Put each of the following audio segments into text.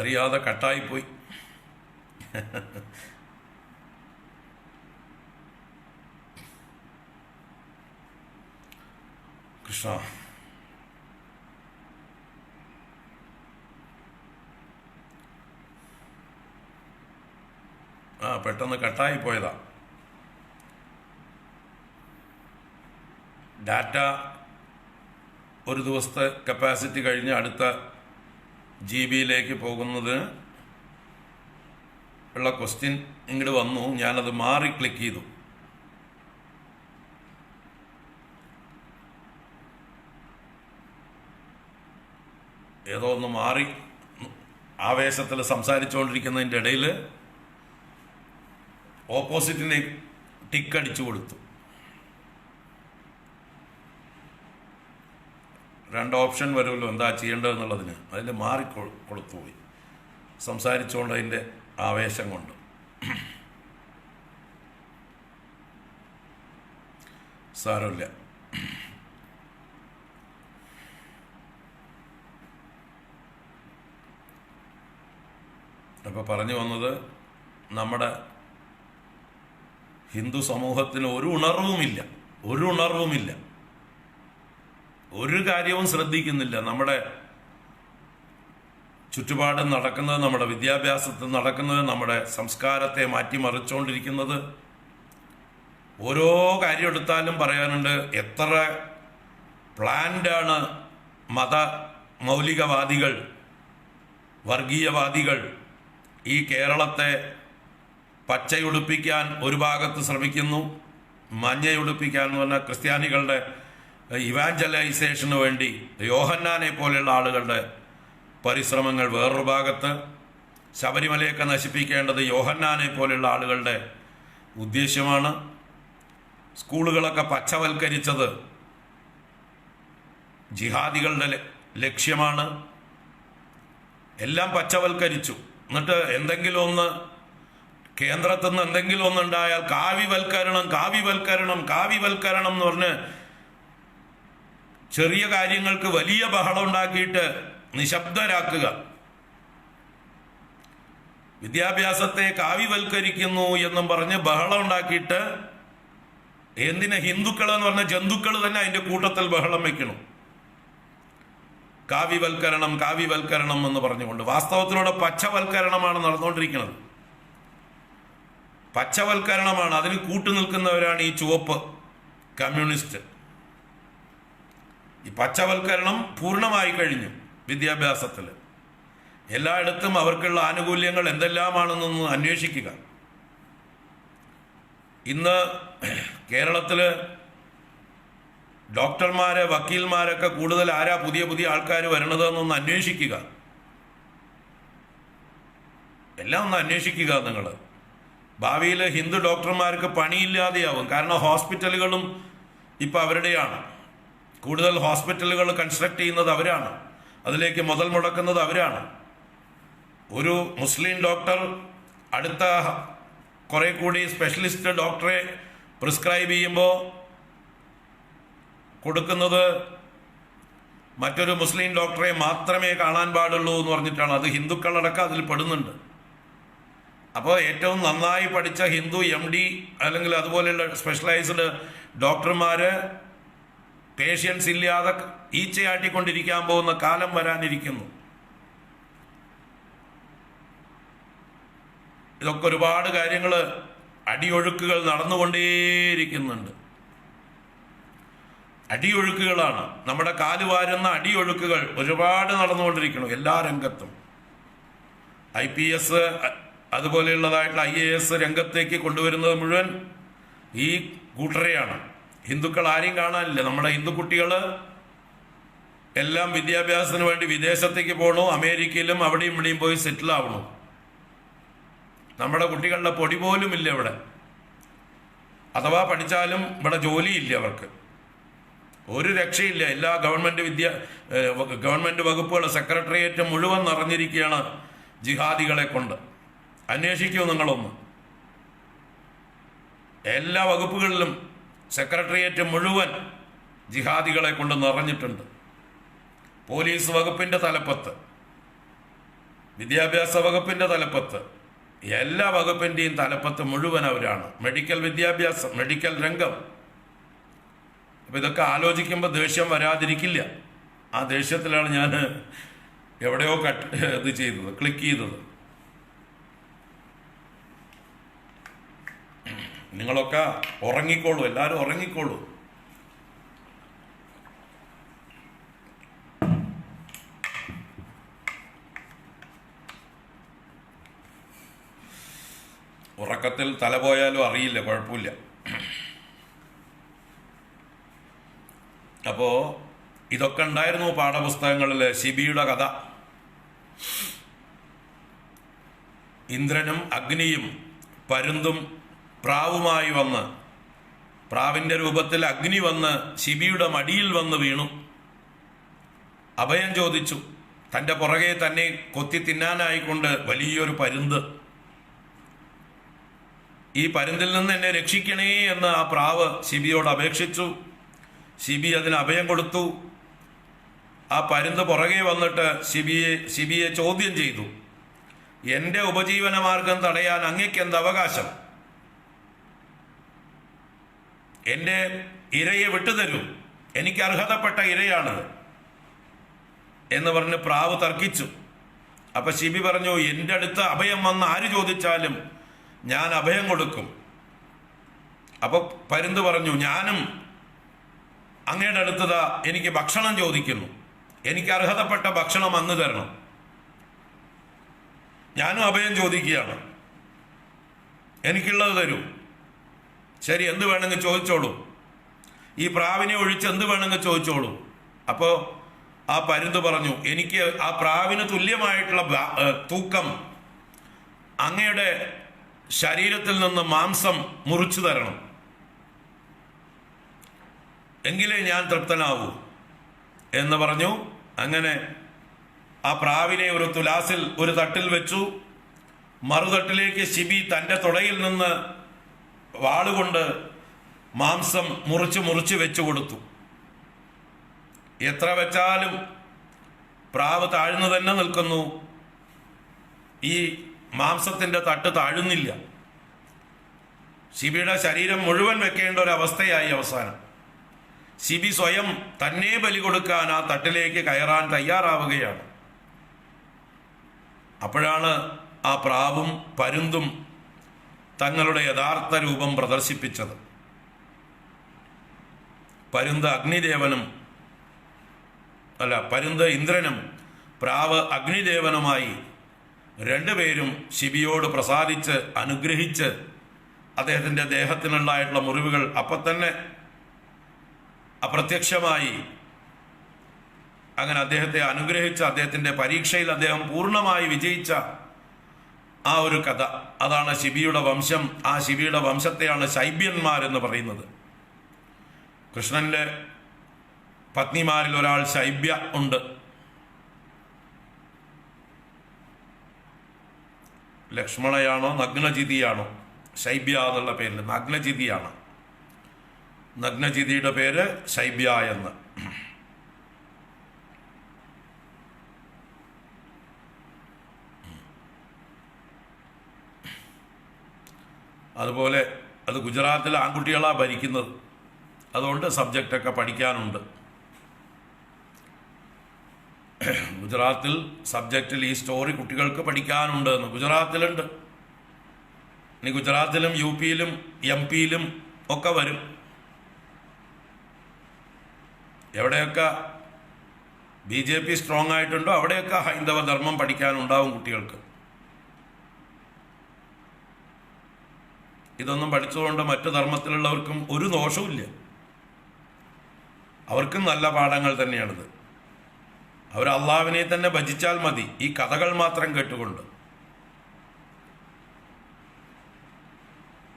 അറിയാതെ കട്ടായിപ്പോയി. കൃഷ്ണ, പെട്ടെന്ന് കട്ടായി പോയതാ. ഡാറ്റ ഒരു ദിവസത്തെ കപ്പാസിറ്റി കഴിഞ്ഞ് അടുത്ത GB പോകുന്നതിന് ഉള്ള ക്വസ്റ്റ്യൻ ഇങ്ങോട്ട് വന്നു. ഞാനത് മാറി ക്ലിക്ക് ചെയ്തു. ഏതോ ഒന്ന് മാറി ആവേശത്തിൽ സംസാരിച്ചുകൊണ്ടിരിക്കുന്നതിൻ്റെ ഇടയിൽ ഓപ്പോസിറ്റിനെ ടിക്കടിച്ചു കൊടുത്തു. 2 ഓപ്ഷൻ വരുമല്ലോ എന്താ ചെയ്യേണ്ടതെന്നുള്ളതിന്. അതിൽ മാറി കൊടുത്തുപോയി സംസാരിച്ചുകൊണ്ട്, അതിൻ്റെ ആവേശം കൊണ്ട്. സാരമില്ല. അപ്പോൾ പറഞ്ഞു വന്നത്, നമ്മുടെ ഹിന്ദു സമൂഹത്തിന് ഒരു ഉണർവുമില്ല, ഒരു കാര്യവും ശ്രദ്ധിക്കുന്നില്ല. നമ്മുടെ ചുറ്റുപാടും നടക്കുന്നത്, നമ്മുടെ വിദ്യാഭ്യാസത്തിൽ നടക്കുന്നത്, നമ്മുടെ സംസ്കാരത്തെ മാറ്റിമറിച്ചുകൊണ്ടിരിക്കുന്നത്. ഓരോ കാര്യം എടുത്താലും പറയാനുണ്ട്. എത്ര പ്ലാൻഡാണ് മത മൗലികവാദികൾ, വർഗീയവാദികൾ ഈ കേരളത്തെ പച്ചയുടുപ്പിക്കാൻ ഒരു ഭാഗത്ത് ശ്രമിക്കുന്നു, മഞ്ഞയുടുപ്പിക്കാൻ എന്ന് പറഞ്ഞാൽ ക്രിസ്ത്യാനികളുടെ ഇവാഞ്ചലൈസേഷന് വേണ്ടി യോഹന്നാനെ പോലെയുള്ള ആളുകളുടെ പരിശ്രമങ്ങൾ വേറൊരു ഭാഗത്ത്, ശബരിമലയൊക്കെ നശിപ്പിക്കേണ്ടത് യോഹന്നാനെ പോലെയുള്ള ആളുകളുടെ ഉദ്ദേശ്യമാണ്. സ്കൂളുകളൊക്കെ പച്ചവൽക്കരിച്ചത് ജിഹാദികളുടെ ലക്ഷ്യമാണ്. എല്ലാം പച്ചവൽക്കരിച്ചു. എന്നിട്ട് എന്തെങ്കിലും ഒന്ന് കേന്ദ്രത്തിൽ നിന്ന് എന്തെങ്കിലും ഒന്നുണ്ടായാൽ കാവ്യവൽക്കരണം എന്ന് പറഞ്ഞ് ചെറിയ കാര്യങ്ങൾക്ക് വലിയ ബഹളം ഉണ്ടാക്കിയിട്ട് നിശബ്ദരാക്കുക. വിദ്യാഭ്യാസത്തെ കാവ്യവൽക്കരിക്കുന്നു എന്നും പറഞ്ഞ് ബഹളം ഉണ്ടാക്കിയിട്ട് എന്തിനാ ഹിന്ദുക്കൾ എന്ന് പറഞ്ഞ ജന്തുക്കൾ തന്നെ അതിന്റെ കൂട്ടത്തിൽ ബഹളം വയ്ക്കണം. കാവ്യവൽക്കരണം എന്ന് പറഞ്ഞുകൊണ്ട് വാസ്തവത്തിലൂടെ പച്ചവൽക്കരണമാണ് നടന്നുകൊണ്ടിരിക്കുന്നത്. പച്ചവൽക്കരണമാണ്. അതിന് കൂട്ടുനിൽക്കുന്നവരാണ് ഈ ചുവപ്പ് കമ്മ്യൂണിസ്റ്റ്. ഈ പച്ചവൽക്കരണം പൂർണ്ണമായി കഴിഞ്ഞു. വിദ്യാഭ്യാസത്തിൽ എല്ലായിടത്തും അവർക്കുള്ള ആനുകൂല്യങ്ങൾ എന്തെല്ലാമാണെന്നൊന്ന് അന്വേഷിക്കുക. ഇന്ന് കേരളത്തില് ഡോക്ടർമാര്, വക്കീൽമാരൊക്കെ കൂടുതൽ ആരാ പുതിയ ആൾക്കാർ വരണതെന്നൊന്ന് അന്വേഷിക്കുക. എല്ലാം ഒന്ന് അന്വേഷിക്കുക നിങ്ങൾ. ഭാവിയിൽ ഹിന്ദു ഡോക്ടർമാർക്ക് പണിയില്ലാതെയാവും. കാരണം ഹോസ്പിറ്റലുകളും ഇപ്പം അവരുടെയാണ്. കൂടുതൽ ഹോസ്പിറ്റലുകൾ കൺസ്ട്രക്ട് ചെയ്യുന്നത് അവരാണ്. അതിലേക്ക് മുതൽ മുടക്കുന്നത് അവരാണ്. ഒരു മുസ്ലിം ഡോക്ടർ അടുത്ത കുറെ കൂടി സ്പെഷ്യലിസ്റ്റ് ഡോക്ടറെ പ്രിസ്ക്രൈബ് ചെയ്യുമ്പോൾ കൊടുക്കുന്നത് മറ്റൊരു മുസ്ലിം ഡോക്ടറെ മാത്രമേ കാണാൻ പാടുള്ളൂ എന്ന് പറഞ്ഞിട്ടാണ്. അത് ഹിന്ദുക്കളടക്കം അതിൽ പെടുന്നുണ്ട്. അപ്പോൾ ഏറ്റവും നന്നായി പഠിച്ച ഹിന്ദു MD അല്ലെങ്കിൽ അതുപോലെയുള്ള സ്പെഷ്യലൈസ്ഡ് ഡോക്ടർമാര് പേഷ്യൻസ് ഇല്ലാതെ ഈച്ചയാട്ടിക്കൊണ്ടിരിക്കാൻ പോകുന്ന കാലം വരാനിരിക്കുന്നു. ഇതൊക്കെ ഒരുപാട് കാര്യങ്ങൾ, അടിയൊഴുക്കുകൾ നടന്നുകൊണ്ടേയിരിക്കുന്നുണ്ട്. അടിയൊഴുക്കുകളാണ്, നമ്മുടെ കാലുവാരുന്ന അടിയൊഴുക്കുകൾ ഒരുപാട് നടന്നുകൊണ്ടിരിക്കണം എല്ലാ രംഗത്തും. IPS അതുപോലെയുള്ളതായിട്ടുള്ള IAS രംഗത്തേക്ക് കൊണ്ടുവരുന്നത് മുഴുവൻ ഈ കൂട്ടരെയാണ്. ഹിന്ദുക്കൾ ആരെയും കാണാനില്ല. നമ്മുടെ ഹിന്ദു കുട്ടികൾ എല്ലാം വിദ്യാഭ്യാസത്തിന് വേണ്ടി വിദേശത്തേക്ക് പോകണു. അമേരിക്കയിലും അവിടെയും ഇവിടെയും പോയി സെറ്റിൽ ആവണു. നമ്മുടെ കുട്ടികളുടെ പൊടി പോലും ഇല്ല ഇവിടെ. അഥവാ പഠിച്ചാലും ഇവിടെ ജോലിയില്ല അവർക്ക്. ഒരു രക്ഷയില്ല. എല്ലാ ഗവൺമെന്റ് വകുപ്പുകൾ, സെക്രട്ടേറിയറ്റ് മുഴുവൻ നിറഞ്ഞിരിക്കുകയാണ് ജിഹാദികളെ കൊണ്ട്. അന്വേഷിക്കൂ നിങ്ങളൊന്ന്. എല്ലാ വകുപ്പുകളിലും സെക്രട്ടേറിയറ്റ് മുഴുവൻ ജിഹാദികളെ കൊണ്ട് നിറഞ്ഞിട്ടുണ്ട്. പോലീസ് വകുപ്പിന്റെ തലപ്പത്ത് വിദ്യാഭ്യാസ വകുപ്പിൻ്റെ തലപ്പത്ത്, എല്ലാ വകുപ്പിൻ്റെയും തലപ്പത്ത് മുഴുവൻ അവരാണ്. മെഡിക്കൽ വിദ്യാഭ്യാസം, മെഡിക്കൽ രംഗം. അപ്പം ഇതൊക്കെ ആലോചിക്കുമ്പോൾ ദേഷ്യം വരാതിരിക്കില്ല. ആ ദേഷ്യത്തിലാണ് ഞാൻ എവിടെയോ ഇത് ചെയ്തത്, ക്ലിക്ക് ചെയ്തത്. നിങ്ങളൊക്കെ ഉറങ്ങിക്കോളൂ, എല്ലാവരും ഉറങ്ങിക്കോളൂ. ഉറക്കത്തിൽ തല പോയാലും അറിയില്ല, കുഴപ്പമില്ല. അപ്പോൾ ഇതൊക്കെ ഉണ്ടായിരുന്നു പാഠപുസ്തകങ്ങളിൽ. ശിബിയുടെ കഥ. ഇന്ദ്രനും അഗ്നിയും പരുന്തും പ്രാവുമായി വന്ന്, പ്രാവിൻ്റെ രൂപത്തിൽ അഗ്നി വന്ന് ശിബിയുടെ മടിയിൽ വന്ന് വീണു. അഭയം ചോദിച്ചു. തൻ്റെ പുറകെ തന്നെ കൊത്തി തിന്നാനായിക്കൊണ്ട് വലിയൊരു പരുന്ത്. ഈ പരുന്തിൽ നിന്ന് എന്നെ രക്ഷിക്കണേ എന്ന് ആ പ്രാവ് ശിബിയോട് അപേക്ഷിച്ചു. ശിബി അതിന് അഭയം കൊടുത്തു. ആ പരുന്ത് പുറകെ വന്നിട്ട് ശിബിയെ ചോദ്യം ചെയ്തു. എൻ്റെ ഉപജീവന മാർഗം തടയാൻ അങ്ങയ്ക്ക് എന്ത് അവകാശം? എൻ്റെ ഇരയെ വിട്ടുതരൂ, എനിക്ക് അർഹതപ്പെട്ട ഇരയാണത് എന്ന് പറഞ്ഞ് പ്രാവ് തർക്കിച്ചു. അപ്പൊ ശിബി പറഞ്ഞു, എൻ്റെ അടുത്ത് അഭയം വന്ന് ആര് ചോദിച്ചാലും ഞാൻ അഭയം കൊടുക്കും. അപ്പൊ പരുന്ത് പറഞ്ഞു, ഞാനും അങ്ങയുടെ അടുത്തതാ എനിക്ക് ഭക്ഷണം ചോദിക്കുന്നു, എനിക്ക് അർഹതപ്പെട്ട ഭക്ഷണം അങ്ങ് തരണം. ഞാനും അഭയം ചോദിക്കുകയാണ്, എനിക്കുള്ളത് തരൂ. ശരി, എന്ത് വേണമെങ്കിൽ ചോദിച്ചോളൂ, ഈ പ്രാവിനെ ഒഴിച്ച് എന്ത് വേണമെങ്കിൽ ചോദിച്ചോളൂ. അപ്പോൾ ആ പരുന്ത് പറഞ്ഞു, എനിക്ക് ആ പ്രാവിന് തുല്യമായിട്ടുള്ള തൂക്കം അങ്ങയുടെ ശരീരത്തിൽ നിന്ന് മാംസം മുറിച്ചു തരണം, എങ്കിലേ ഞാൻ തൃപ്തനാവൂ എന്ന് പറഞ്ഞു. അങ്ങനെ ആ പ്രാവിനെ ഒരു തുലാസിൽ ഒരു തട്ടിൽ വെച്ചു. മറുതട്ടിലേക്ക് ശിബി തൻ്റെ തുടയിൽ നിന്ന് വാളുകൊണ്ട് മാംസം മുറിച്ച് വെച്ചു കൊടുത്തു. എത്ര വെച്ചാലും പ്രാവ് താഴ്ന്നു തന്നെ നിൽക്കുന്നു. ഈ മാംസത്തിൻ്റെ തട്ട് താഴുന്നില്ല. ശിബിയുടെ ശരീരം മുഴുവൻ വെക്കേണ്ട ഒരു അവസ്ഥയായി. അവസാനം ശിബി സ്വയം തന്നെ ബലി കൊടുക്കാൻ ആ തട്ടിലേക്ക് കയറാൻ തയ്യാറാവുകയാണ്. അപ്പോഴാണ് ആ പ്രാവും പരുന്തും തങ്ങളുടെ യഥാർത്ഥ രൂപം പ്രദർശിപ്പിച്ചത്. പരുന്ത് ഇന്ദ്രനും പ്രാവ് അഗ്നിദേവനുമായി രണ്ടുപേരും ശിബിയോട് പ്രസാദിച്ച് അനുഗ്രഹിച്ച് അദ്ദേഹത്തിൻ്റെ ദേഹത്തിനുണ്ടായിട്ടുള്ള മുറിവുകൾ അപ്പം തന്നെ അപ്രത്യക്ഷമായി. അങ്ങനെ അദ്ദേഹത്തെ അനുഗ്രഹിച്ച് അദ്ദേഹത്തിൻ്റെ പരീക്ഷയിൽ അദ്ദേഹം പൂർണ്ണമായി വിജയിച്ച ആ ഒരു കഥ, അതാണ് ശിബിയുടെ വംശം. ആ ശിബിയുടെ വംശത്തെയാണ് ശൈബ്യന്മാരെന്ന് പറയുന്നത്. കൃഷ്ണന്റെ പത്നിമാരിൽ ഒരാൾ ശൈബ്യ ഉണ്ട്. ലക്ഷ്മണയാണോ നഗ്നജിതിയാണോ? ശൈബ്യ എന്നുള്ള പേരിൽ നഗ്നജിതിയാണ്. നഗ്നജിതിയുടെ പേര് ശൈബ്യ എന്ന്. അതുപോലെ അത് ഗുജറാത്തിലെ ആൺകുട്ടികളാണ് ഭരിക്കുന്നത്. അതുകൊണ്ട് സബ്ജക്റ്റൊക്കെ പഠിക്കാനുണ്ട്. ഗുജറാത്തിൽ സബ്ജക്റ്റിൽ ഈ സ്റ്റോറി കുട്ടികൾക്ക് പഠിക്കാനുണ്ട് എന്ന് ഗുജറാത്തിലുണ്ട്. ഇനി ഗുജറാത്തിലും യു പിയിലും എം പിയിലും ഒക്കെ വരും. എവിടെയൊക്കെ BJP സ്ട്രോങ് ആയിട്ടുണ്ടോ അവിടെയൊക്കെ ഹൈന്ദവ ധർമ്മം പഠിക്കാനുണ്ടാവും കുട്ടികൾക്ക്. ഇതൊന്നും പഠിച്ചുകൊണ്ട് മറ്റു ധർമ്മത്തിലുള്ളവർക്കും ഒരു ദോഷവുമില്ല. അവർക്കും നല്ല പാഠങ്ങൾ തന്നെയാണിത്. അവർ അള്ളാഹുവിനെ തന്നെ ഭജിച്ചാൽ മതി, ഈ കഥകൾ മാത്രം കേട്ടുകൊണ്ട്.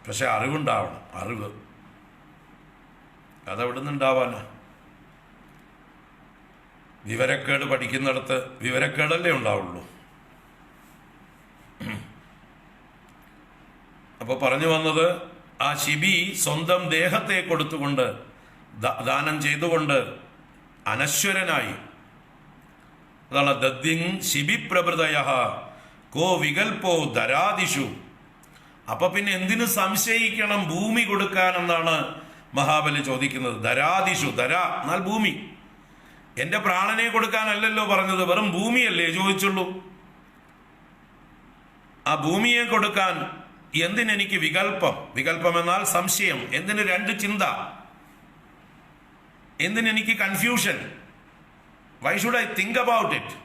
പക്ഷെ അറിവുണ്ടാവണം. അറിവ് അതെവിടുന്ന് ഉണ്ടാവാനാ? വിവരക്കേട് പഠിക്കുന്നിടത്ത് വിവരക്കേടല്ലേ ഉണ്ടാവുള്ളൂ. അപ്പോൾ പറഞ്ഞു വന്നത്, ആ ശിബി സ്വന്തം ദേഹത്തെ കൊടുത്തുകൊണ്ട് ദാനം ചെയ്തുകൊണ്ട് അനശ്വരനായി. അതാണ് ദദ്ദിങ് ശിബി പ്രഭൃതയ കോ വികൽപ്പോ ധരാദിഷു. അപ്പൊ പിന്നെ എന്തിനു സംശയിക്കണം ഭൂമി കൊടുക്കാനെന്നാണ് മഹാബലി ചോദിക്കുന്നത്. ധരാദിഷു, ധര എന്നാൽ ഭൂമി. എന്റെ പ്രാണനെ കൊടുക്കാനല്ലല്ലോ പറഞ്ഞത്, വെറും ഭൂമിയല്ലേ ചോദിച്ചുള്ളൂ. ആ ഭൂമിയെ കൊടുക്കാൻ എന്തിനെനിക്ക് വികല്പം? വികല്പം എന്നാൽ സംശയം. എന്തിന് രണ്ട് ചിന്ത? എന്തിനെനിക്ക് confusion? Why should I think about it?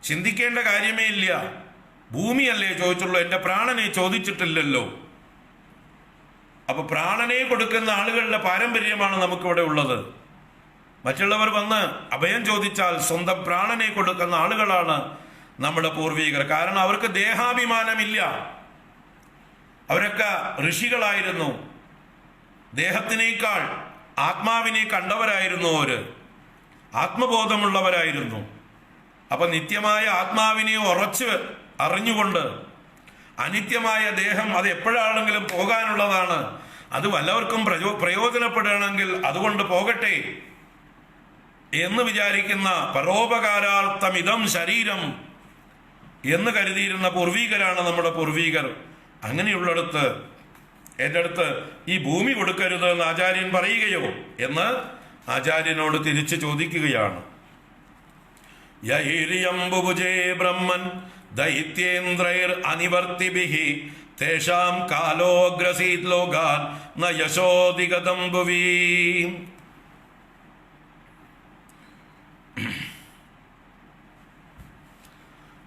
ചിന്തിക്കേണ്ട കാര്യമേ ഇല്ല. ഭൂമിയല്ലേ ചോദിച്ചുള്ളൂ, എന്റെ പ്രാണനെ ചോദിച്ചിട്ടില്ലല്ലോ. അപ്പൊ പ്രാണനെ കൊടുക്കുന്ന ആളുകളുടെ പാരമ്പര്യമാണ് നമുക്കിവിടെ ഉള്ളത്. മറ്റുള്ളവർ വന്ന് അഭയം ചോദിച്ചാൽ സ്വന്തം പ്രാണനെ കൊടുക്കുന്ന ആളുകളാണ് നമ്മുടെ പൂർവികർ. കാരണം അവർക്ക് ദേഹാഭിമാനമില്ല. അവരൊക്കെ ഋഷികളായിരുന്നു. ദേഹത്തിനേക്കാൾ ആത്മാവിനെ കണ്ടവരായിരുന്നു. അവര് ആത്മബോധമുള്ളവരായിരുന്നു. അപ്പൊ നിത്യമായ ആത്മാവിനെ ഉറച്ച് അറിഞ്ഞുകൊണ്ട് അനിത്യമായ ദേഹം അത് എപ്പോഴാണെങ്കിലും പോകാനുള്ളതാണ്, അത് വല്ലവർക്കും പ്രയോജനപ്പെടുകയാണെങ്കിൽ അതുകൊണ്ട് പോകട്ടെ എന്ന് വിചാരിക്കുന്ന പരോപകാരാർത്ഥം ഇതം ശരീരം എന്ന് കരുതിയിരുന്ന പൂർവീകരാണ് നമ്മുടെ പൂർവീകർ. അങ്ങനെയുള്ളിടത്ത് എൻ്റെ അടുത്ത് ഈ ഭൂമി കൊടുക്കരുത് എന്ന് ആചാര്യൻ പറയുകയോ എന്ന് ആചാര്യനോട് തിരിച്ചു ചോദിക്കുകയാണ്. യൈര്യംബുഭുജേ ബ്രഹ്മൻ ദൈത്യേന്ദ്രൈർ അനിവർത്തിഭിഃ തേഷാം കാലോഗ്രസീത് ലോകാൻ ന യശോദിഗതം ഭുവി.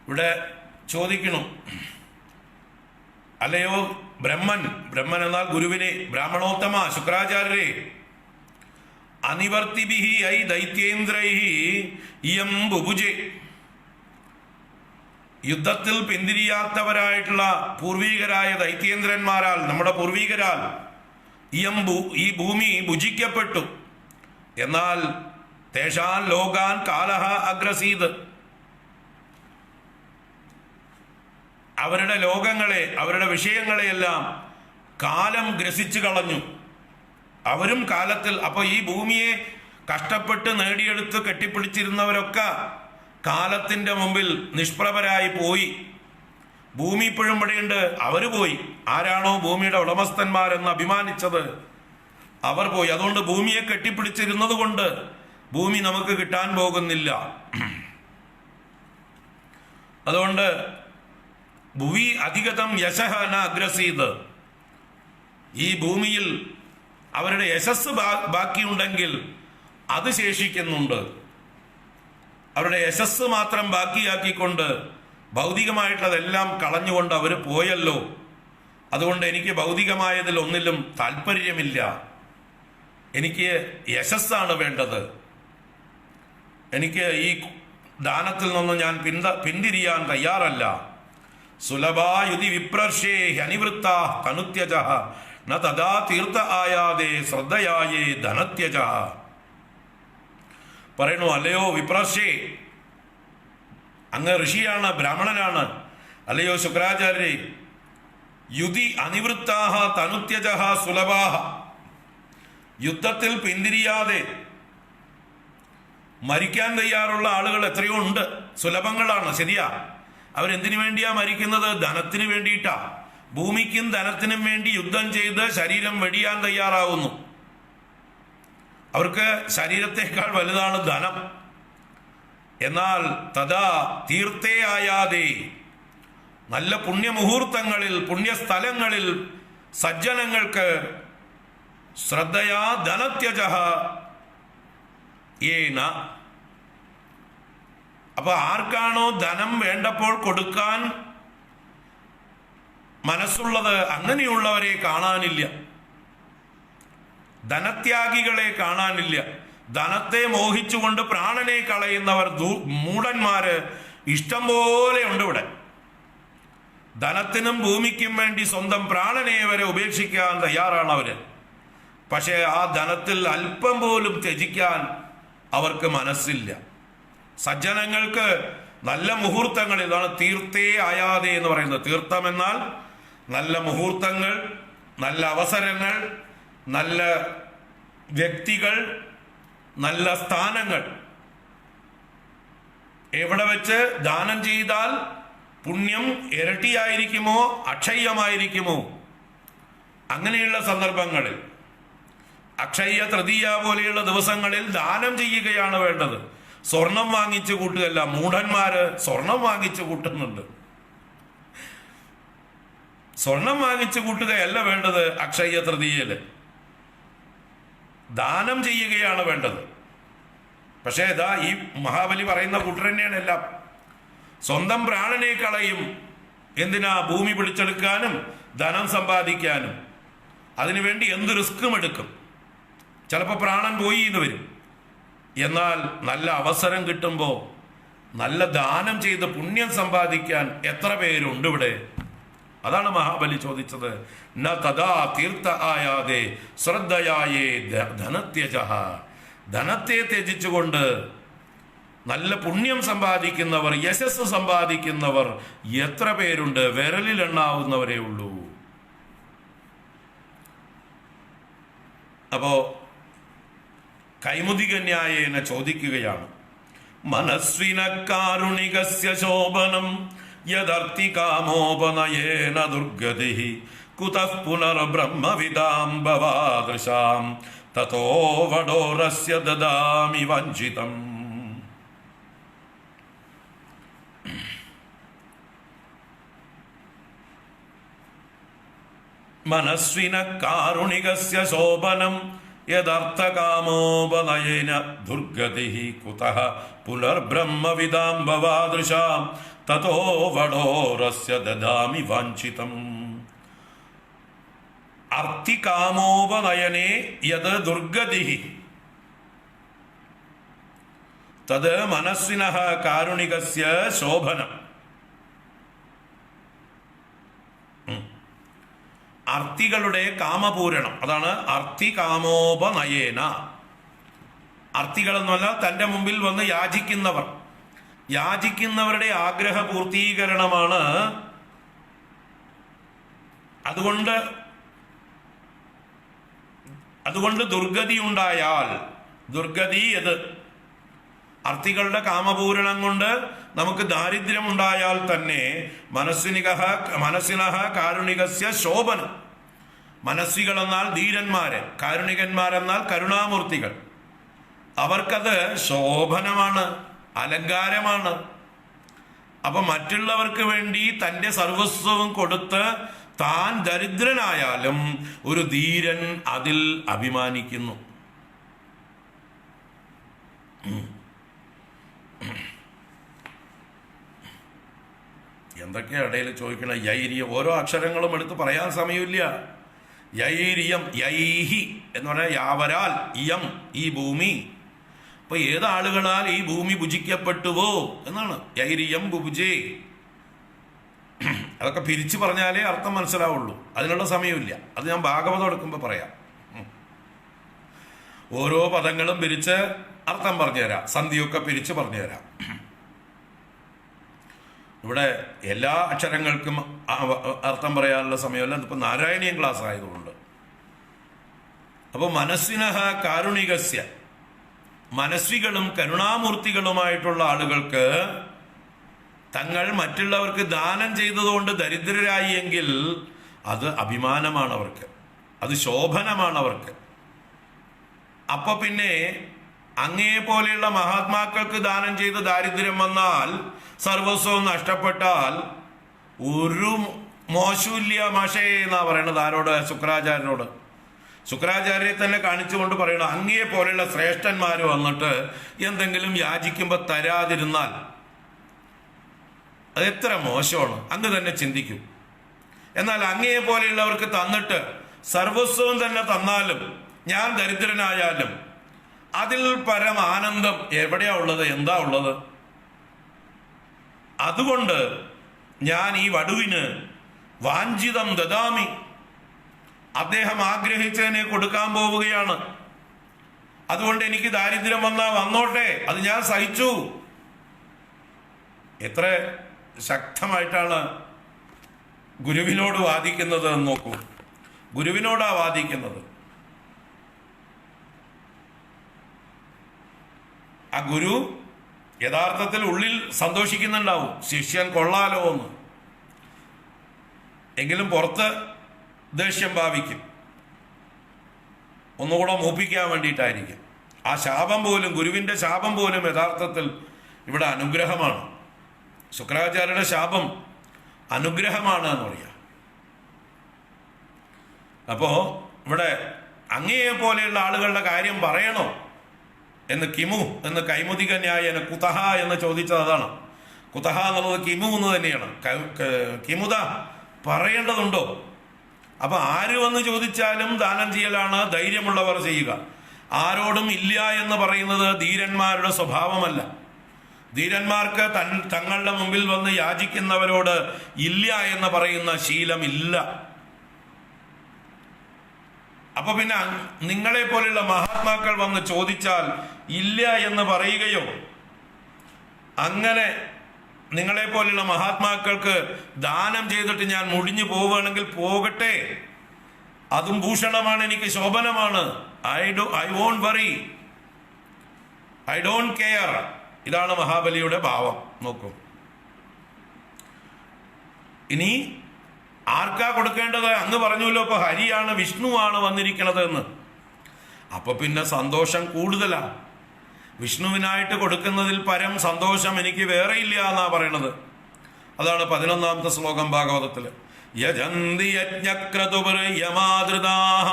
ഇവിടെ ചോദിക്കണം, അല്ലയോ ബ്രഹ്മൻ, ബ്രഹ്മൻ എന്നാൽ ഗുരുവിനെ, ബ്രാഹ്മണോത്തമ ശുക്രാചാര്യരെ, അനിവർത്തിഭിഃ ഐ ദൈത്യേന്ദ്രൈഃ ഇയം ബുഭുജേ, യുദ്ധത്തിൽ പിന്തിരിയാത്തവരായിട്ടുള്ള പൂർവീകരായ ദൈത്യേന്ദ്രന്മാരാൽ, നമ്മുടെ പൂർവീകരാൽ ഈ ഭൂമി ഭുജിക്കപ്പെട്ടു. എന്നാൽ തേഷാൻ ലോകാൻ കാലഹ അഗ്രസീത്, അവരുടെ ലോകങ്ങളെ, അവരുടെ വിഷയങ്ങളെയെല്ലാം കാലം ഗ്രസിച്ചു കളഞ്ഞു. അവരും കാലത്തിൽ, അപ്പൊ ഈ ഭൂമിയെ കഷ്ടപ്പെട്ട് നേടിയെടുത്ത് കെട്ടിപ്പിടിച്ചിരുന്നവരൊക്കെ കാലത്തിന്റെ മുമ്പിൽ നിഷ്പ്രഭരായി പോയി. ഭൂമി ഇപ്പോഴും ഇവിടെയുണ്ട്, അവര് പോയി. ആരാണോ ഭൂമിയുടെ ഉടമസ്ഥന്മാരെന്ന് അഭിമാനിച്ചത് അവർ പോയി. അതുകൊണ്ട് ഭൂമിയെ കെട്ടിപ്പിടിച്ചിരുന്നത് കൊണ്ട് ഭൂമി നമുക്ക് കിട്ടാൻ പോകുന്നില്ല. അതുകൊണ്ട് ഭൂവി അധികതം യശഃ ന അഗ്രസീത്, ഈ ഭൂമിയിൽ അവരുടെ യശസ് ബാക്കിയുണ്ടെങ്കിൽ അത് ശേഷിക്കുന്നുണ്ട്. അവരുടെ യശസ് മാത്രം ബാക്കിയാക്കിക്കൊണ്ട് ഭൗതികമായിട്ടുള്ളതെല്ലാം കളഞ്ഞുകൊണ്ട് അവർ പോയല്ലോ. അതുകൊണ്ട് എനിക്ക് ഭൗതികമായതിൽ ഒന്നിലും താല്പര്യമില്ല. എനിക്ക് യശസ്സാണ് വേണ്ടത്. എനിക്ക് ഈ ദാനത്തിൽ നിന്നും ഞാൻ പിന്തിരിയാൻ തയ്യാറല്ല. സുലഭായുധി വിപ്രർഷേ ഹനിവൃത്ത തനുത്യജ ന തഥാ തീർത്ഥ ആയാതേ ശ്രദ്ധയായേ ധനത്യജ. പറയണു, അല്ലയോ വിപ്രർഷേ, അങ്ങ് ഋഷിയാണ്, ബ്രാഹ്മണനാണ്. അല്ലയോ ശുക്രാചാര്യരെ, യുധി അനിവൃത്താഹ തനുത്യജ സുലഭാഹ, യുദ്ധത്തിൽ പിന്തിരിയാതെ മരിക്കാൻ തയ്യാറുള്ള ആളുകൾ എത്രയോ ഉണ്ട്. സുലഭങ്ങളാണ്, ശരിയാ. അവരെന്തിനു വേണ്ടിയാ മരിക്കുന്നത്? ധനത്തിന് വേണ്ടിയിട്ടാ. ഭൂമിക്കും ധനത്തിനും വേണ്ടി യുദ്ധം ചെയ്ത് ശരീരം വെടിയാൻ തയ്യാറാവുന്നു. അവർക്ക് ശരീരത്തെക്കാൾ വലുതാണ് ധനം. എന്നാൽ തഥാ തീർത്ഥേ ആയാതെ, നല്ല പുണ്യമുഹൂർത്തങ്ങളിൽ, പുണ്യസ്ഥലങ്ങളിൽ സജ്ജനങ്ങൾക്ക് ശ്രദ്ധയാ ധനത്യജ ഏന, അപ്പൊ ആർക്കാണോ ധനം വേണ്ടപ്പോൾ കൊടുക്കാൻ മനസ്സുള്ളത് അങ്ങനെയുള്ളവരെ കാണാനില്ല. ധനത്യാഗികളെ കാണാനില്ല. ധനത്തെ മോഹിച്ചുകൊണ്ട് പ്രാണനെ കളയുന്നവർ, മൂഢന്മാര് ഇഷ്ടം പോലെ ഉണ്ട് ഇവിടെ. ധനത്തിനും ഭൂമിക്കും വേണ്ടി സ്വന്തം പ്രാണനെ വരെ ഉപേക്ഷിക്കാൻ തയ്യാറാണ് അവര്. പക്ഷേ ആ ധനത്തിൽ അല്പം പോലും ത്യജിക്കാൻ അവർക്ക് മനസ്സില്ല. സജ്ജനങ്ങൾക്ക് നല്ല മുഹൂർത്തങ്ങൾ, ഇതാണ് തീർത്ഥേ ആയാതെ എന്ന് പറയുന്നത്. തീർത്ഥം എന്നാൽ നല്ല മുഹൂർത്തങ്ങൾ, നല്ല അവസരങ്ങൾ, നല്ല വ്യക്തികൾ, നല്ല സ്ഥാനങ്ങൾ. എവിടെ വെച്ച് ദാനം ചെയ്താൽ പുണ്യം ഇരട്ടിയായിരിക്കുമോ അക്ഷയ്യമായിരിക്കുമോ? അങ്ങനെയുള്ള സന്ദർഭങ്ങളിൽ അക്ഷയ തൃതീയ പോലെയുള്ള ദിവസങ്ങളിൽ ദാനം ചെയ്യുകയാണ് വേണ്ടത്. സ്വർണം വാങ്ങിച്ചു കൂട്ടുകയല്ല. മൂഢന്മാര് സ്വർണം വാങ്ങിച്ചു കൂട്ടുന്നുണ്ട്. സ്വർണം വാങ്ങിച്ചു കൂട്ടുകയല്ല വേണ്ടത്. അക്ഷയ തൃതീയയില് ദാനം ചെയ്യുകയാണ് വേണ്ടത്. പക്ഷേ ഇതാ ഈ മഹാബലി പറയുന്ന കൂട്ടർ തന്നെയാണ് എല്ലാം. സ്വന്തം പ്രാണനെ കളയും. എന്തിനാ? ഭൂമി പിടിച്ചെടുക്കാനും ധനം സമ്പാദിക്കാനും. അതിനുവേണ്ടി എന്ത് റിസ്ക്കും എടുക്കും. ചിലപ്പോൾ പ്രാണൻ പോയി എന്ന് വരും. എന്നാൽ നല്ല അവസരം കിട്ടുമ്പോൾ നല്ല ദാനം ചെയ്ത് പുണ്യം സമ്പാദിക്കാൻ എത്ര പേരുണ്ട് ഇവിടെ? അതാണ് മഹാബലി ചോദിച്ചത്. ന തഥാ തീർത്ഥ ആയാതെ ശ്രദ്ധയായേ ധനത്യജഃ. ധനത്തെ ത്യജിച്ചുകൊണ്ട് നല്ല പുണ്യം സമ്പാദിക്കുന്നവർ, യശസ് സമ്പാദിക്കുന്നവർ എത്ര പേരുണ്ട്? വിരലിലെണ്ണാവുന്നവരേ ഉള്ളൂ. അപ്പോ കൈമുദികന്യായേന ചോദിക്കുകയാണ്, മനസ്വിന കാരുണികസ്യ ശോഭനം യദർത്തി കാമോപനയേന ദുർഗതി കുതഃ പുനർബ്രഹ്മവിദാം ഭവാദൃശാം തതോ വടോരസ്യ ദദാമി വഞ്ചിതം. മനസ്വിന കാരുണികസ്യ ശോഭനം യദർത്ഥകാമോപനയേന ദുർഗതി കുതഃ പുനർബ്രഹ്മവിദാം ഭവാദൃശാം തതോ വടോരസ്യ ദദാമി വാഞ്ചിതം. അർത്ഥികാമോപനയനേ യത് ദുർഗതി തത് മനസ്വിനഃ കാരുണികസ്യ ശോഭനം. അർത്ഥികളുടെ കാമപൂരണം, അതാണ് അർത്ഥികാമോപനയേന. അർത്ഥികൾ എന്ന് പറഞ്ഞാൽ തൻ്റെ മുമ്പിൽ വന്ന് യാചിക്കുന്നവർ. യാചിക്കുന്നവരുടെ ആഗ്രഹ പൂർത്തീകരണമാണ്. അതുകൊണ്ട് ദുർഗതി ഉണ്ടായാൽ, ദുർഗതി ഇത് അർത്ഥികളുടെ കാമപൂരണം കൊണ്ട് നമുക്ക് ദാരിദ്ര്യം ഉണ്ടായാൽ തന്നെ മനസ്സിനഃ കാരുണികസ്യ ശോഭനം. മനസ്സികൾ എന്നാൽ ധീരന്മാര്, കാരുണികന്മാരെന്നാൽ കരുണാമൂർത്തികൾ. അവർക്കത് ശോഭനമാണ്, അലങ്കാരമാണ്. അപ്പൊ മറ്റുള്ളവർക്ക് വേണ്ടി തൻ്റെ സർവസ്വവും കൊടുത്ത് താൻ ദരിദ്രനായാലും ഒരു ധീരൻ അതിൽ അഭിമാനിക്കുന്നു. എന്തൊക്കെയാ ഇടയിൽ ചോദിക്കണ? യൈര്യം. ഓരോ അക്ഷരങ്ങളും എടുത്ത് പറയാൻ സമയമില്ല. യൈര്യം, യൈഹി എന്ന് പറഞ്ഞാൽ യാവരാൽ, ഇയം ഈ ഭൂമി. അപ്പൊ ഏതാളുകളാൽ ഈ ഭൂമി ഭുജിക്കപ്പെട്ടുവോ എന്നാണ്. യൈര്യം ബുഭുജേ. അതൊക്കെ പിരിച്ചു പറഞ്ഞാലേ അർത്ഥം മനസ്സിലാവുള്ളൂ. അതിനുള്ള സമയമില്ല. അത് ഞാൻ ഭാഗവതം എടുക്കുമ്പോൾ പറയാം. ഓരോ പദങ്ങളും പിരിച്ച് അർത്ഥം പറഞ്ഞുതരാം. സന്ധിയൊക്കെ പിരിച്ച് പറഞ്ഞുതരാം. ഇവിടെ എല്ലാ അക്ഷരങ്ങൾക്കും അർത്ഥം പറയാനുള്ള സമയമല്ല. ഇതിപ്പോൾ നാരായണീയം ക്ലാസ് ആയതുകൊണ്ട്. അപ്പോൾ മനസ്സിനഃ കാരുണികസ്യ, മനസ്വികളും കരുണാമൂർത്തികളുമായിട്ടുള്ള ആളുകൾക്ക് തങ്ങൾ മറ്റുള്ളവർക്ക് ദാനം ചെയ്തതുകൊണ്ട് ദരിദ്രരായി എങ്കിൽ അത് അഭിമാനമാണ് അവർക്ക്, അത് ശോഭനമാണ് അവർക്ക്. അപ്പൊ പിന്നെ അങ്ങേ പോലെയുള്ള മഹാത്മാക്കൾക്ക് ദാനം ചെയ്ത് ദാരിദ്ര്യം വന്നാൽ, സർവസ്വവും നഷ്ടപ്പെട്ടാൽ ഒരു മോശമില്ല മാഷേ എന്നാ പറയണത്. ആരോട്? ശുക്രാചാര്യനോട്. ശുക്രാചാര്യരെ തന്നെ കാണിച്ചുകൊണ്ട് പറയണം, അങ്ങേ പോലെയുള്ള ശ്രേഷ്ഠന്മാർ വന്നിട്ട് എന്തെങ്കിലും യാചിക്കുമ്പോൾ തരാതിരുന്നാൽ അതെത്ര മോശമാണ്. അങ്ങ് തന്നെ ചിന്തിക്കും. എന്നാൽ അങ്ങേ പോലെയുള്ളവർക്ക് തന്നിട്ട് സർവസ്വവും തന്നെ തന്നാലും, ഞാൻ ദരിദ്രനായാലും അതിൽ പരമാനന്ദം എവിടെയാ ഉള്ളത്? എന്താ ഉള്ളത്? അതുകൊണ്ട് ഞാൻ ഈ വടുവിന് വാഞ്ചിതം ദദാമി, അദ്ദേഹം ആഗ്രഹിച്ചതിനെ കൊടുക്കാൻ പോവുകയാണ്. അതുകൊണ്ട് എനിക്ക് ദാരിദ്ര്യം വന്നോട്ടെ, അത് ഞാൻ സഹിച്ചു. എത്ര ശക്തമായിട്ടാണ് ഗുരുവിനോട് വാദിക്കുന്നത് എന്ന് നോക്കൂ. ഗുരുവിനോടാ വാദിക്കുന്നത്. ആ ഗുരു യഥാർത്ഥത്തിൽ ഉള്ളിൽ സന്തോഷിക്കുന്നുണ്ടാവും, ശിഷ്യൻ കൊള്ളാലോ എന്ന്. എങ്കിലും പുറത്ത് ദേഷ്യം ഭാവിക്കും, ഒന്നുകൂടെ മൂപ്പിക്കാൻ വേണ്ടിയിട്ടായിരിക്കും. ആ ശാപം പോലും, ഗുരുവിൻ്റെ ശാപം പോലും യഥാർത്ഥത്തിൽ ഇവിടെ അനുഗ്രഹമാണ്. ശുക്രാചാര്യരുടെ ശാപം അനുഗ്രഹമാണ് എന്ന് പറയാം. അപ്പോൾ ഇവിടെ അങ്ങയെ പോലെയുള്ള ആളുകളുടെ കാര്യം പറയണോ എന്ന് കിമു എന്ന് കൈമുതിക ന്യായന കുതഹ എന്ന് ചോദിച്ചത് അതാണ്. കുതഹ എന്നുള്ളത് കിമു എന്ന് തന്നെയാണ്. കിമുത പറയേണ്ടതുണ്ടോ? അപ്പൊ ആര് വന്ന് ചോദിച്ചാലും ദാനം ചെയ്യലാണ് ധൈര്യമുള്ളവർ ചെയ്യുക. ആരോടും ഇല്ല എന്ന് പറയുന്നത് ധീരന്മാരുടെ സ്വഭാവമല്ല. ധീരന്മാർക്ക് തങ്ങളുടെ മുമ്പിൽ വന്ന് യാചിക്കുന്നവരോട് ഇല്ല എന്ന് പറയുന്ന ശീലമില്ല. അപ്പൊ പിന്നെ നിങ്ങളെ പോലെയുള്ള മഹാത്മാക്കൾ വന്ന് ചോദിച്ചാൽ ഇല്ല എന്ന് പറയുകയോ, അങ്ങനെ നിങ്ങളെ പോലെയുള്ള മഹാത്മാക്കൾക്ക് ദാനം ചെയ്തിട്ട് ഞാൻ മുടിഞ്ഞു പോവുകയാണെങ്കിൽ പോകട്ടെ, അതും ഭൂഷണമാണ്, എനിക്ക് ശോഭനമാണ്. I won't worry, I don't care. ഇതാണ് മഹാബലിയുടെ ഭാവം. നോക്കൂ, ഇനി ആർക്കാ കൊടുക്കേണ്ടത്? അങ്ങ് പറഞ്ഞല്ലോ ഇപ്പൊ ഹരിയാണ്, വിഷ്ണുവാണ് വന്നിരിക്കണത് എന്ന്. അപ്പൊ പിന്നെ സന്തോഷം കൂടുതലാണ്. വിഷ്ണുവിനായിട്ട് കൊടുക്കുന്നതിൽ പരം സന്തോഷം എനിക്ക് വേറെ ഇല്ല എന്നാ പറയണത്. അതാണ് 11ാമത്തെ ശ്ലോകം ഭാഗവതത്തില്. യജന്തി യജ്ഞക്രതുപർയമാദൃതാഃ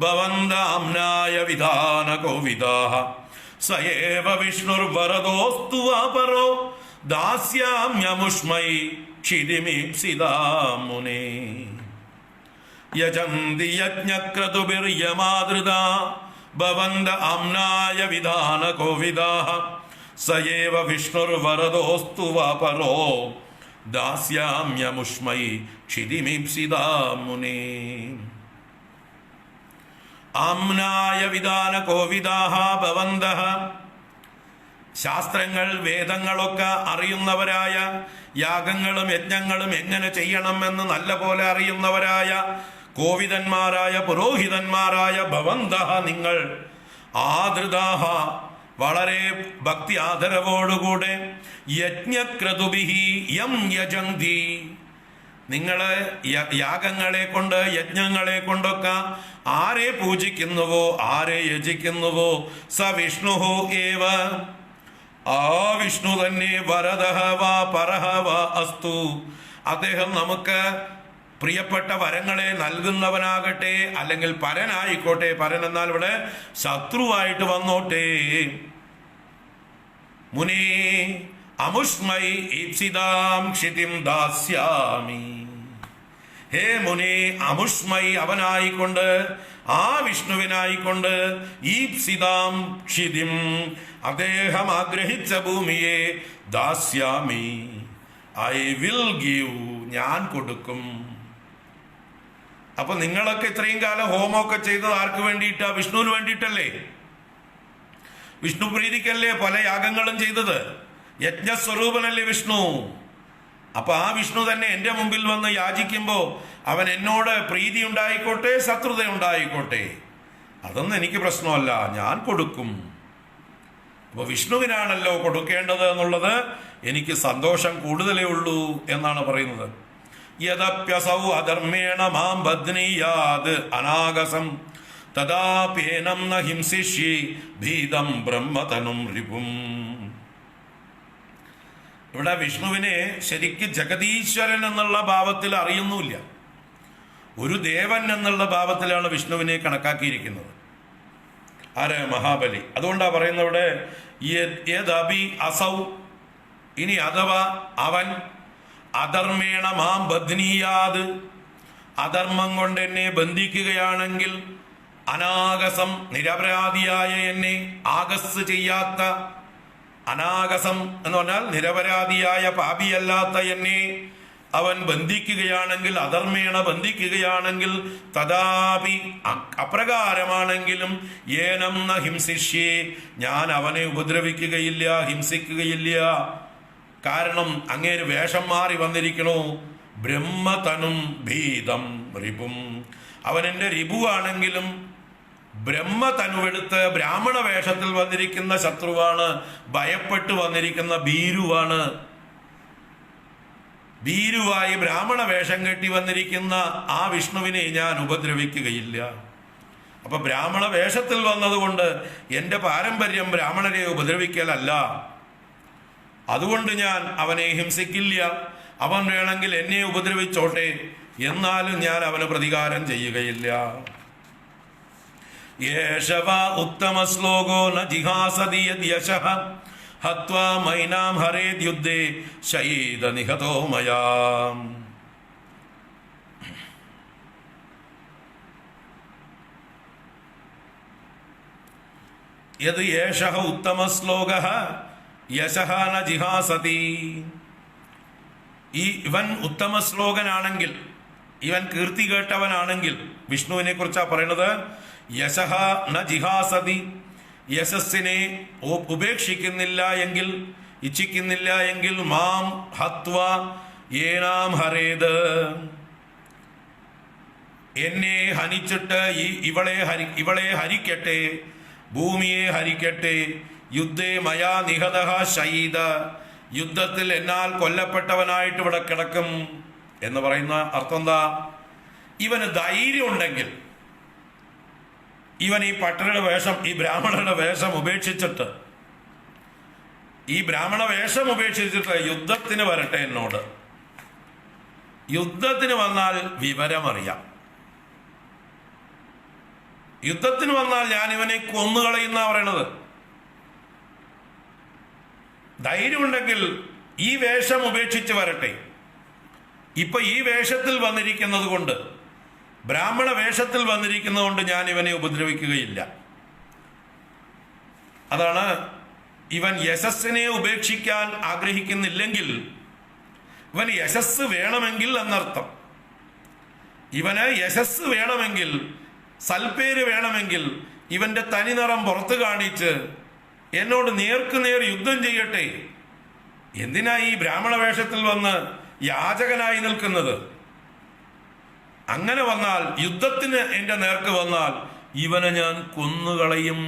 ഭവന്താംനായ വിധാന കോവിദാഃ സയേവ വിഷ്ണുർവരദോസ്തു വാപരോ ദാസ്യാമ്യമുഷ്മൈ ക്ഷിതിമീപ്സിതാ മുനേ. യജന്തി യജ്ഞക്രതുപർയമാദൃതാഃ ഭവന്ത ആംനായ വിധാന കോവിദാഃ സയേവ വിഷ്ണുർവരദോസ്തു വാപരോ ദാസ്യാമ്യമുഷ്മൈ ക്ഷിതിമീപ്സിതാ മുനേ. ആംനായ വിധാന കോവിദാഃ ഭവന്തഃ, ശാസ്ത്രങ്ങൾ വേദങ്ങളൊക്കെ അറിയുന്നവരായ, യാഗങ്ങളും യജ്ഞങ്ങളും എങ്ങനെ ചെയ്യണമെന്ന് നല്ല പോലെ അറിയുന്നവരായ കോവിദന്മാരായ പുരോഹിതന്മാരായ ഭവന്തഃ നിങ്ങൾ, ആദൃതാഃ വളരെ ഭക്തി ആദരവോടുകൂടെ, യജ്ഞക്രതുഭിഹി യം യജന്തി, നിങ്ങള് യാഗങ്ങളെ കൊണ്ട് യജ്ഞങ്ങളെ കൊണ്ടൊക്കെ ആരെ പൂജിക്കുന്നുവോ, ആരെ യജിക്കുന്നുവോ, സ വിഷ്ണുഹു ഏവ, ആ വിഷ്ണു തന്നെ, വരദഃ വാ പരഃ വാ അസ്തു, അദ്ദേഹം നമുക്ക് പ്രിയപ്പെട്ട വരങ്ങളെ നൽകുന്നവനാകട്ടെ, അല്ലെങ്കിൽ പരനായിക്കോട്ടെ. പരൻ എന്നാൽ ഇവിടെ ശത്രുവായിട്ട് വന്നോട്ടെ. മുനേ അമുഷ്മൈ ഈപ്സിതാം ക്ഷിതിം ദാസ്യാമി. ഹേ മുനേ, അമുഷ്മൈ അവനായിക്കൊണ്ട്, ആ വിഷ്ണുവിനായിക്കൊണ്ട്, ഈപ്സിതാം ക്ഷിതിം അദ്ദേഹം ആഗ്രഹിച്ച ഭൂമിയെ, ദാസ്യാമി ഐ വിൽ ഗീവ് ഞാൻ കൊടുക്കും. അപ്പൊ നിങ്ങളൊക്കെ ഇത്രയും കാലം ഹോമമൊക്കെ ചെയ്തത് ആർക്ക് വേണ്ടിയിട്ടാ? വിഷ്ണുവിന് വേണ്ടിയിട്ടല്ലേ? വിഷ്ണു പ്രീതിക്കല്ലേ പല യാഗങ്ങളും ചെയ്തത്? യജ്ഞസ്വരൂപനല്ലേ വിഷ്ണു. അപ്പൊ ആ വിഷ്ണു തന്നെ എന്റെ മുമ്പിൽ വന്ന് യാചിക്കുമ്പോ അവൻ എന്നോട് പ്രീതി ഉണ്ടായിക്കോട്ടെ, ശത്രുത ഉണ്ടായിക്കോട്ടെ, അതൊന്നും എനിക്ക് പ്രശ്നമല്ല, ഞാൻ കൊടുക്കും. അപ്പൊ വിഷ്ണുവിനാണല്ലോ കൊടുക്കേണ്ടത് എന്നുള്ളത് എനിക്ക് സന്തോഷം കൂടുതലേ ഉള്ളൂ എന്നാണ് പറയുന്നത്. യദപ്യസൗ അധർമ്മേണ മാം ബധ്നീയാത് അനാഗസം തദാപ്യേനം ന ഹിംസിഷ്യേ ഭീതം ബ്രഹ്മതനും രിപും. ഇവിടെ വിഷ്ണുവിനെ ശരിക്ക് ജഗതീശ്വരൻ എന്നുള്ള ഭാവത്തിൽ അറിയുന്നില്ല, ഒരു ദേവൻ എന്നുള്ള ഭാവത്തിലാണ് വിഷ്ണുവിനെ കണക്കാക്കിയിരിക്കുന്നത്. ആര്? മഹാബലി. അതുകൊണ്ടാ പറയുന്നത് ഇവിടെ യദപി അസൗ, ഇനി അഥവാ അവൻ, അധർമ്മേണ മാം ബധ്നീയാത്, അധർമ്മം കൊണ്ട് എന്നെ ബന്ധിക്കുകയാണെങ്കിൽ, അനാഗസം നിരപരാധിയായ എന്നെ, ആഗസ് ചെയ്യാത്ത, അനാഗസം എന്ന് പറഞ്ഞാൽ നിരപരാധിയായ പാപിയല്ലാത്ത എന്നെ അവൻ ബന്ധിക്കുകയാണെങ്കിൽ, അധർമ്മേണ ബന്ധിക്കുകയാണെങ്കിൽ, തഥാപി അപ്രകാരമാണെങ്കിലും, ഏനം ന ഹിംസിഷ്യേ ഞാൻ അവനെ ഉപദ്രവിക്കുകയില്ല, ഹിംസിക്കുകയില്ല. കാരണം അങ്ങേര് വേഷം മാറി വന്നിരിക്കണു. ബ്രഹ്മതനും ഭീതം റിപും, അവൻ എൻ്റെ റിപുവാണെങ്കിലും ബ്രഹ്മതനുവെടുത്ത് ബ്രാഹ്മണ വേഷത്തിൽ വന്നിരിക്കുന്ന ശത്രുവാണ്, ഭയപ്പെട്ട് വന്നിരിക്കുന്ന ഭീരുവാണ്. ഭീരുവായി ബ്രാഹ്മണ വേഷം കെട്ടി വന്നിരിക്കുന്ന ആ വിഷ്ണുവിനെ ഞാൻ ഉപദ്രവിക്കുകയില്ല. അപ്പൊ ബ്രാഹ്മണ വേഷത്തിൽ വന്നതുകൊണ്ട് എൻ്റെ പാരമ്പര്യം ബ്രാഹ്മണരെ ഉപദ്രവിക്കലല്ല. അതുകൊണ്ട് ഞാൻ അവനെ ഹിംസിക്കില്ല. അവൻ വേണമെങ്കിൽ എന്നെ ഉപദ്രവിച്ചോട്ടെ, എന്നാലും ഞാൻ അവന് പ്രതികാരം ചെയ്യുകയില്ല. യേശവ ഉത്തമ ശ്ലോകോ ന ജിഹാസതി യശഃ ഹത്വാ മൈനാം ഹരേദ്യുദ്ധേ ശയീദ നിഹതോ മയാ. യത് യേശഃ ഉത്തമ ശ്ലോകഃ യശഃ ന ജിഹാസതി. ഇവൻ ഉത്തമ ശ്ലോകനാണെങ്കിൽ, ഇവൻ കീർത്തി കേട്ടവനാണെങ്കിൽ, വിഷ്ണുവിനെ കുറിച്ചാ പറയണത്. യശഃ ന ജിഹാസതി, യശസ്സിനെ ഉപേക്ഷിക്കുന്നില്ല എങ്കിൽ, ഇച്ഛിക്കുന്നില്ല എങ്കിൽ, മാം ഹത്വ ഏനാം ഹരേത്, എന്നെ ഹനിച്ചിട്ട് ഇവളെ ഹരിക്കട്ടെ, ഭൂമിയെ ഹരിക്കട്ടെ. യുദ്ധേ മയാ നിഹതഃ ശയീദ, യുദ്ധത്തിൽ എന്നാൽ കൊല്ലപ്പെട്ടവനായിട്ട് ഇവിടെ കിടക്കും എന്ന് പറയുന്ന അർത്ഥം എന്താ? ഇവന് ധൈര്യം ഉണ്ടെങ്കിൽ, ഇവൻ ഈ പട്ടരുടെ വേഷം, ഈ ബ്രാഹ്മണരുടെ വേഷം ഉപേക്ഷിച്ചിട്ട്, ഈ ബ്രാഹ്മണ വേഷം ഉപേക്ഷിച്ചിട്ട് യുദ്ധത്തിന് വരട്ടെ എന്നോട്. യുദ്ധത്തിന് വന്നാൽ വിവരമറിയാം. യുദ്ധത്തിന് വന്നാൽ ഞാൻ ഇവനെ കൊന്നുകളയുന്ന പറയണത്. ധൈര്യമുണ്ടെങ്കിൽ ഈ വേഷം ഉപേക്ഷിച്ച് വരട്ടെ. ഇപ്പൊ ഈ വേഷത്തിൽ വന്നിരിക്കുന്നത് കൊണ്ട്, ബ്രാഹ്മണ വേഷത്തിൽ വന്നിരിക്കുന്നത് കൊണ്ട് ഞാൻ ഇവനെ ഉപദ്രവിക്കുകയില്ല. അതാണ്, ഇവൻ യശസ്സിനെ ഉപേക്ഷിക്കാൻ ആഗ്രഹിക്കുന്നില്ലെങ്കിൽ, ഇവന് യശസ് വേണമെങ്കിൽ എന്നർത്ഥം. ഇവന് യശസ് വേണമെങ്കിൽ, സൽപ്പേര് വേണമെങ്കിൽ, ഇവന്റെ തനിനിറം പുറത്തു കാണിച്ച് എന്നോട് നേർക്കുനേർ യുദ്ധം ചെയ്യട്ടെ. എന്തിനാ ഈ ബ്രാഹ്മണ വേഷത്തിൽ വന്ന് യാചകനായി നിൽക്കുന്നത്? അങ്ങനെ വന്നാൽ, യുദ്ധത്തിന് എന്റെ നേർക്ക് വന്നാൽ ഇവനെ ഞാൻ കൊന്നുകളയും.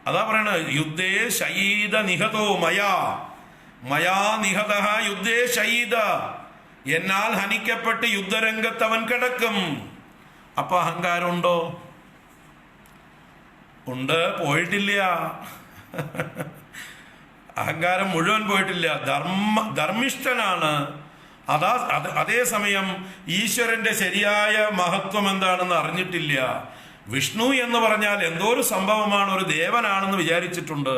അതാ പറയണത്, യുദ്ധേ ശയീദ നിഹതോ മയാ, മയാ നിഹതഃ യുദ്ധേ ശയീദ, എന്നാൽ ഹനിക്കപ്പെട്ട് യുദ്ധരംഗത്ത് അവൻ കിടക്കും. അപ്പൊ അഹങ്കാരമുണ്ടോ? ഉണ്ട്, പോയിട്ടില്ല. അഹങ്കാരം മുഴുവൻ പോയിട്ടില്ല. ധർമ്മിഷ്ഠനാണ്. അതേസമയം ഈശ്വരന്റെ ശരിയായ മഹത്വം എന്താണെന്ന് അറിഞ്ഞിട്ടില്ല. വിഷ്ണു എന്ന് പറഞ്ഞാൽ എന്തോ ഒരു സംഭവമാണ്, ഒരു ദേവനാണെന്ന് വിചാരിച്ചിട്ടുണ്ട്.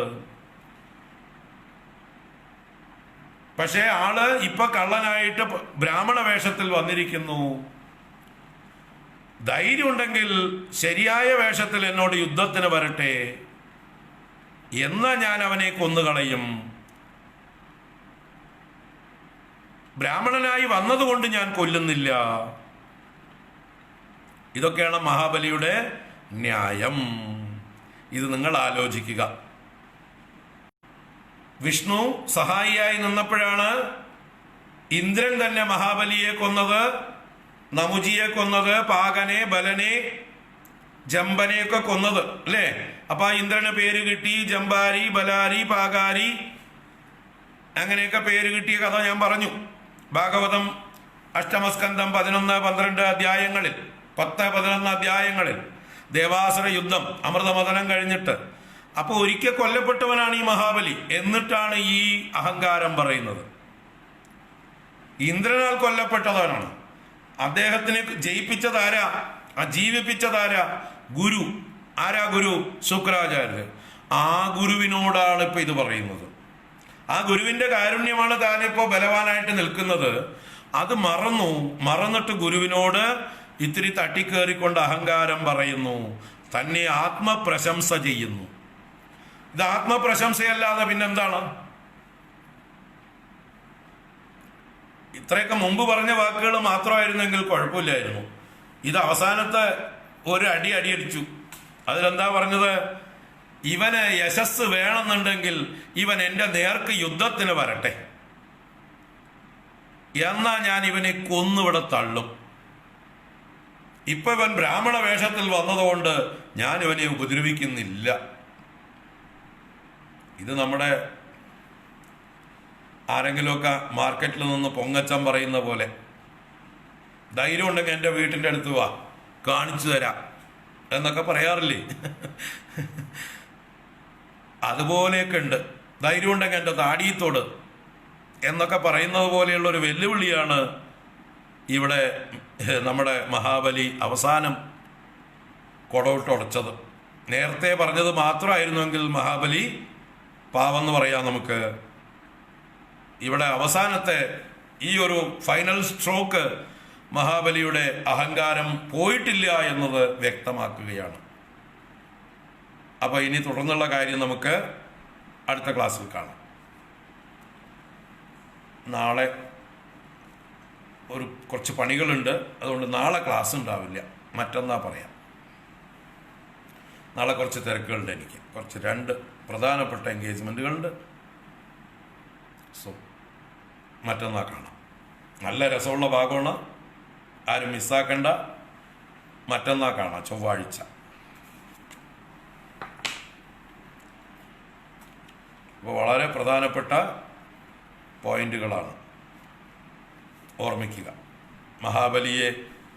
പക്ഷേ ആള് ഇപ്പൊ കള്ളനായിട്ട് ബ്രാഹ്മണ വേഷത്തിൽ വന്നിരിക്കുന്നു. ധൈര്യം ഉണ്ടെങ്കിൽ ശരിയായ വേഷത്തിൽ എന്നോട് യുദ്ധത്തിന് വരട്ടെ, എന്നാ ഞാൻ അവനെ കൊന്നുകളയും. ബ്രാഹ്മണനായി വന്നതുകൊണ്ട് ഞാൻ കൊല്ലുന്നില്ല. ഇതൊക്കെയാണ് മഹാബലിയുടെ ന്യായം. ഇത് നിങ്ങൾ ആലോചിക്കുക. വിഷ്ണു സഹായിയായി നിന്നപ്പോഴാണ് ഇന്ദ്രൻ തന്നെ മഹാബലിയെ കൊന്നത്, നമുജിയെ കൊന്നത്, പാകനെ, ബലനെ, ജംബനെയൊക്കെ കൊന്നത് അല്ലേ? അപ്പൊ ആ ഇന്ദ്രന് പേര് കിട്ടി. ജംബാരി, ബലാരി, പാകാരി, അങ്ങനെയൊക്കെ പേര് കിട്ടിയ കഥ ഞാൻ പറഞ്ഞു. ഭാഗവതം അഷ്ടമസ്കന്ധം 11, 12 അധ്യായങ്ങളിൽ, 10, 11 അധ്യായങ്ങളിൽ ദേവാസുര യുദ്ധം, അമൃതമഥനം കഴിഞ്ഞിട്ട്, അപ്പൊ ഒരിക്കൽ കൊല്ലപ്പെട്ടവനാണ് ഈ മഹാബലി. എന്നിട്ടാണ് ഈ അഹങ്കാരം പറയുന്നത്. ഇന്ദ്രനാൽ കൊല്ലപ്പെട്ടവനാണ്. അദ്ദേഹത്തിനെ ജയിപ്പിച്ചതാരാ? ജീവിപ്പിച്ചതാരാ? ഗുരു. ആരാ ഗുരു? ശുക്രാചാര്യർ. ആ ഗുരുവിനോടാണ് ഇപ്പൊ ഇത് പറയുന്നത്. ആ ഗുരുവിന്റെ കാരുണ്യമാണ് താനിപ്പോ ബലവാനായിട്ട് നിൽക്കുന്നത്. അത് മറന്നിട്ട് ഗുരുവിനോട് ഇത്തിരി തട്ടിക്കേറിക്കൊണ്ട് അഹങ്കാരം പറയുന്നു, തന്നെ ആത്മപ്രശംസ ചെയ്യുന്നു. ഇത് ആത്മപ്രശംസയല്ലാതെ പിന്നെന്താണ്? ഇത്രയൊക്കെ മുമ്പ് പറഞ്ഞ വാക്കുകൾ മാത്രമായിരുന്നെങ്കിൽ കുഴപ്പമില്ലായിരുന്നു. ഇത് അവസാനത്തെ ഒരു അടിയടിച്ചു. അതിലെന്താ പറഞ്ഞത്? ഇവന് യശസ് വേണമെന്നുണ്ടെങ്കിൽ ഇവൻ എൻ്റെ നേർക്ക് യുദ്ധത്തിന് വരട്ടെ, എന്നാ ഞാൻ ഇവനെ കൊന്നിവിടെ തള്ളും. ഇപ്പൊ ഇവൻ ബ്രാഹ്മണ വേഷത്തിൽ വന്നതുകൊണ്ട് ഞാൻ ഇവനെ ഉപദ്രവിക്കുന്നില്ല. ഇത് നമ്മുടെ ആരെങ്കിലുമൊക്കെ മാർക്കറ്റിൽ നിന്ന് പൊങ്ങച്ചം പറയുന്ന പോലെ, ധൈര്യം ഉണ്ടെങ്കിൽ എൻ്റെ വീട്ടിൻ്റെ അടുത്ത് വാ, കാണിച്ചു തരാം എന്നൊക്കെ പറയാറില്ലേ? അതുപോലെയൊക്കെ ഉണ്ട്. ധൈര്യം ഉണ്ടെങ്കിൽ എൻ്റെ താടിയത്തോട് എന്നൊക്കെ പറയുന്നത് പോലെയുള്ള ഒരു വെല്ലുവിളിയാണ് ഇവിടെ നമ്മുടെ മഹാബലി അവസാനം കൊടവിട്ടുടച്ചത്. നേരത്തെ പറഞ്ഞത് മാത്രമായിരുന്നുവെങ്കിൽ മഹാബലി പാവെന്ന് പറയാം നമുക്ക്. ഇവിടെ അവസാനത്തെ ഈ ഒരു ഫൈനൽ സ്ട്രോക്ക് മഹാബലിയുടെ അഹങ്കാരം പോയിട്ടില്ല എന്നത് വ്യക്തമാക്കുകയാണ്. അപ്പോൾ ഇനി തുടർന്നുള്ള കാര്യം നമുക്ക് അടുത്ത ക്ലാസ്സിൽ കാണാം. നാളെ കുറച്ച് പണികളുണ്ട്, അതുകൊണ്ട് നാളെ ക്ലാസ് ഉണ്ടാവില്ല, മറ്റന്നാ പറയാം. നാളെ കുറച്ച് തിരക്കുകളുണ്ട്, എനിക്ക് കുറച്ച് 2 പ്രധാനപ്പെട്ട എൻഗേജ്മെൻറ്റുകളുണ്ട്. സോ മറ്റന്നാ കാണാം. നല്ല രസമുള്ള ഭാഗമാണ്, ആരും മിസ്സാക്കണ്ട. മറ്റന്നാ കാണാം, ചൊവ്വാഴ്ച. അപ്പോൾ വളരെ പ്രധാനപ്പെട്ട പോയിന്റുകളാണ്, ഓർമ്മിക്കുക. മഹാബലിയെ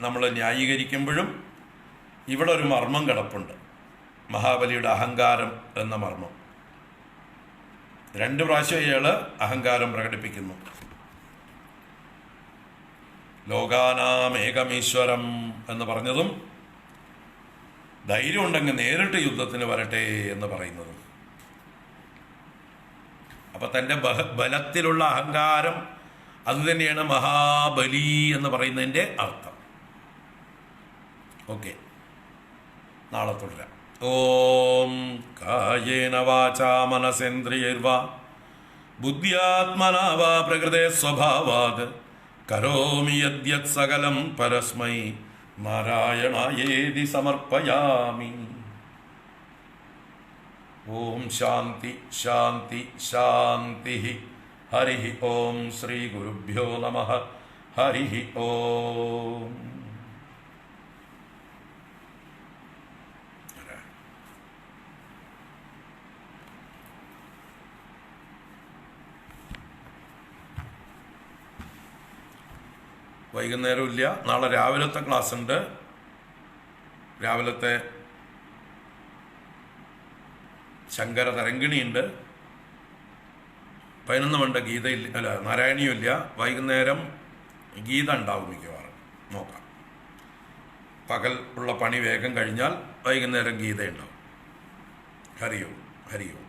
നമ്മൾ ന്യായീകരിക്കുമ്പോഴും ഇവിടെ ഒരു മർമ്മം കിടപ്പുണ്ട്, മഹാബലിയുടെ അഹങ്കാരം എന്ന മർമ്മം. 2 പ്രാവശ്യം ഇയാൾ അഹങ്കാരം പ്രകടിപ്പിക്കുന്നു. ലോകാനാമേകമീശ്വരം എന്ന് പറഞ്ഞതും ധൈര്യം ഉണ്ടെങ്കിൽ നേരിട്ട് യുദ്ധത്തിന് വരട്ടെ എന്ന് പറയുന്നതും. അപ്പൊ തൻ്റെ ബലത്തിലുള്ള അഹങ്കാരം അത് തന്നെയാണ് മഹാബലി എന്ന് പറയുന്നതിൻ്റെ അർത്ഥം. ഓക്കെ, നാളെ തുടരാം. ഓം കായേന വാചാ മനസേന്ദ്രിയൈർവാ ബുദ്ധ്യാത്മനാ വാ പ്രകൃതേ സ്വഭാവാത് കരോമി യദ്യത് സകലം പരസ്മൈ നാരായണായേതി സമർപ്പയാമി. ഓം ശാന്തി ശാന്തി ശാന്തി. ഹരി ഓം. ശ്രീ ഗുരുഭ്യോ നമഃ. ഹരി ഓം. വൈകുന്നേരം ഇല്ല, നാളെ രാവിലത്തെ ക്ലാസ് ഉണ്ട്. രാവിലത്തെ ശങ്കര തരംഗിണിയുണ്ട്. 11 മണിൻ്റെ ഗീതയില്ല, അല്ല നാരായണീയം ഇല്ല. വൈകുന്നേരം ഗീത ഉണ്ടാവും മിക്കവാറും, നോക്കാം. പകൽ ഉള്ള പണി വേഗം കഴിഞ്ഞാൽ വൈകുന്നേരം ഗീത ഉണ്ടാവും. ഹരി ഓം. ഹരി ഓം.